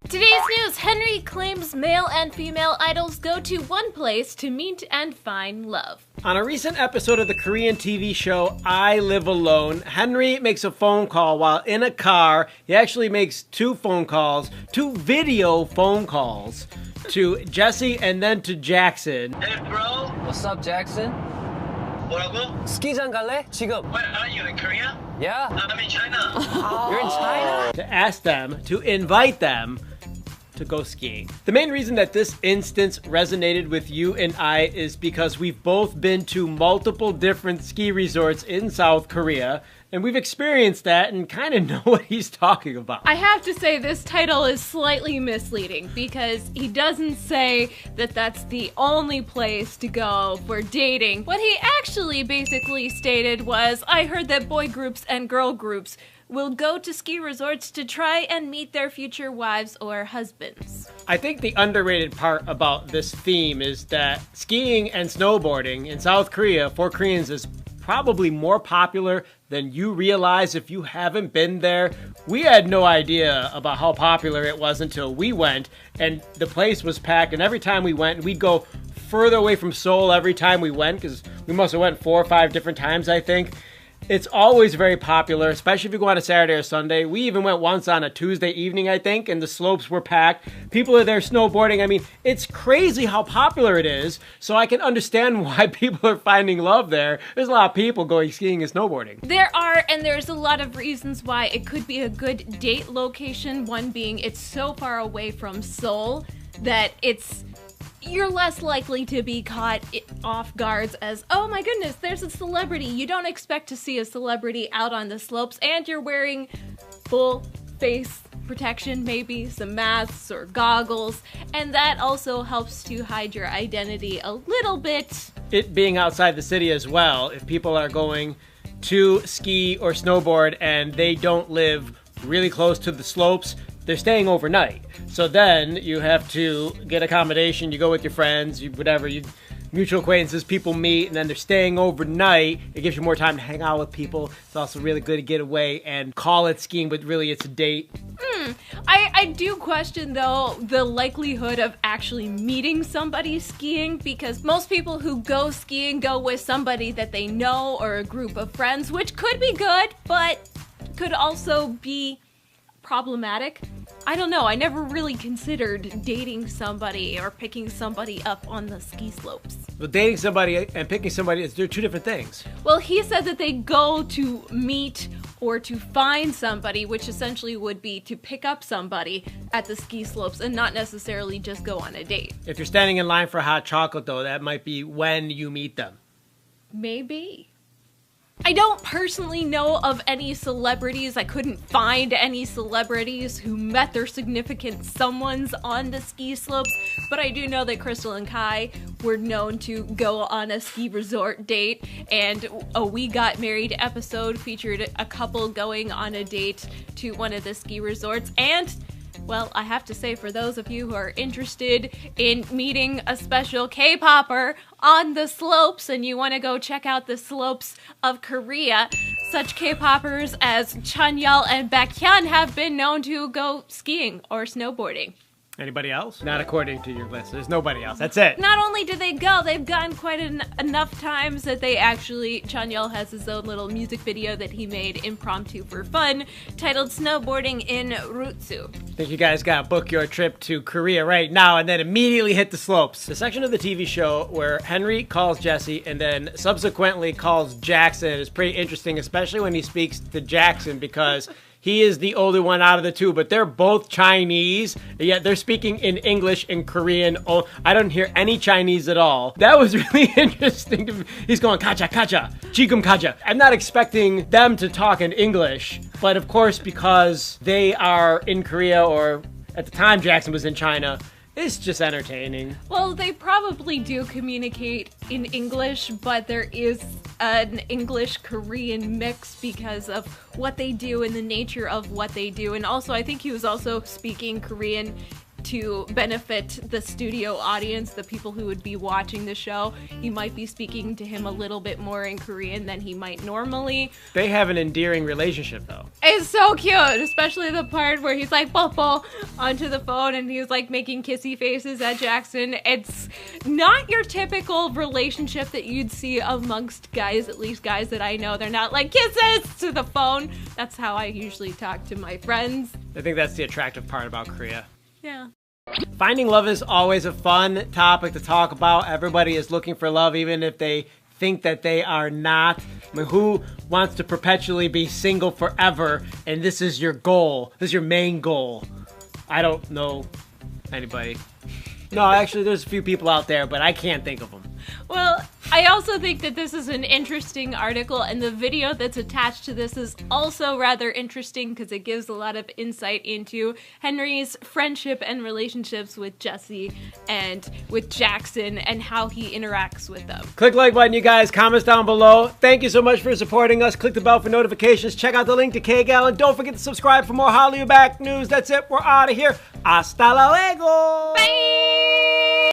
Today's news, Henry claims male and female idols go to one place to meet and find love. On a recent episode of the Korean TV show I Live Alone, Henry makes a phone call while in a car. He actually makes two video phone calls to Jesse and then to Jackson. Hey bro, What's up, Jackson? 뭐라고? 스키장 갈래? 지금. Where are you, in Korea? Yeah. I'm in China. You're in China? To ask them, to invite them to go skiing. The main reason that this instance resonated with you and I is because we've both been to multiple different ski resorts in South Korea, and we've experienced that and kind of know what he's talking about. I have to say this title is slightly misleading because he doesn't say that that's the only place to go for dating. What he actually basically stated was, I heard that boy groups and girl groups will go to ski resorts to try and meet their future wives or husbands. I think the underrated part about this theme is that skiing and snowboarding in South Korea for Koreans is probably more popular than you realize if you haven't been there. We had no idea about how popular it was until we went, and the place was packed, and every time we went, we'd go further away from Seoul every time we went, because we must have went 4 or 5 different times, I think. It's always very popular, especially if you go on a Saturday or Sunday. We even went once on a Tuesday evening, I think, and the slopes were packed. People are there snowboarding. I mean, it's crazy how popular it is, so I can understand why people are finding love there. There's a lot of people going skiing and snowboarding. There's a lot of reasons why it could be a good date location. One being it's so far away from Seoul that you're less likely to be caught off guards as, oh my goodness, there's a celebrity. You don't expect to see a celebrity out on the slopes, and you're wearing full face protection, maybe some masks or goggles, and that also helps to hide your identity a little bit. It being outside the city as well, if people are going to ski or snowboard and they don't live really close to the slopes, they're staying overnight. So then you have to get accommodation. You go with your friends, mutual acquaintances, people meet, and then they're staying overnight. It gives you more time to hang out with people. It's also really good to get away and call it skiing, but really it's a date. I do question, though, the likelihood of actually meeting somebody skiing, because most people who go skiing go with somebody that they know or a group of friends, which could be good, but could also be problematic. I don't know, I never really considered dating somebody or picking somebody up on the ski slopes. But dating somebody and picking somebody, they're two different things. Well, he said that they go to meet or to find somebody, which essentially would be to pick up somebody at the ski slopes and not necessarily just go on a date. If you're standing in line for hot chocolate, though, that might be when you meet them. Maybe. I don't personally know of any celebrities. I couldn't find any celebrities who met their significant someones on the ski slopes, but I do know that Crystal and Kai were known to go on a ski resort date, and a We Got Married episode featured a couple going on a date to one of the ski resorts, and well, I have to say, for those of you who are interested in meeting a special K-popper on the slopes and you want to go check out the slopes of Korea, such K-poppers as Chanyeol and Baekhyun have been known to go skiing or snowboarding. Anybody else? Not according to your list. There's nobody else. That's it. Not only did they go, they've gone quite enough times that they actually, Chanyeol has his own little music video that he made impromptu for fun, titled Snowboarding in Rutsu. I think you guys gotta book your trip to Korea right now and then immediately hit the slopes. The section of the TV show where Henry calls Jesse and then subsequently calls Jackson is pretty interesting, especially when he speaks to Jackson, because he is the older one out of the two, but they're both Chinese, yet they're speaking in English and Korean. Oh, I don't hear any Chinese at all. That was really interesting to me. He's going, kacha, kacha, jikum kacha. I'm not expecting them to talk in English, but of course, because they are in Korea, or at the time Jackson was in China, it's just entertaining. Well, they probably do communicate in English, but there is an English-Korean mix because of what they do and the nature of what they do. And also, I think he was also speaking Korean to benefit the studio audience, the people who would be watching the show. He might be speaking to him a little bit more in Korean than he might normally. They have an endearing relationship, though. It's so cute, especially the part where he's like, "Popo," onto the phone and he's like making kissy faces at Jackson. It's not your typical relationship that you'd see amongst guys, at least guys that I know. They're not like kisses to the phone. That's how I usually talk to my friends. I think that's the attractive part about Korea. Yeah. Finding love is always a fun topic to talk about. Everybody is looking for love, even if they think that they are not. I mean, who wants to perpetually be single forever and this is your goal? This is your main goal. I don't know anybody. No, actually, there's a few people out there, but I can't think of them. Well, I also think that this is an interesting article, and the video that's attached to this is also rather interesting because it gives a lot of insight into Henry's friendship and relationships with Jesse and with Jackson and how he interacts with them. Click like button, you guys. Comments down below. Thank you so much for supporting us. Click the bell for notifications. Check out the link to K-Gal, and don't forget to subscribe for more Hollywood Back news. That's it. We're out of here. Hasta luego. Bye!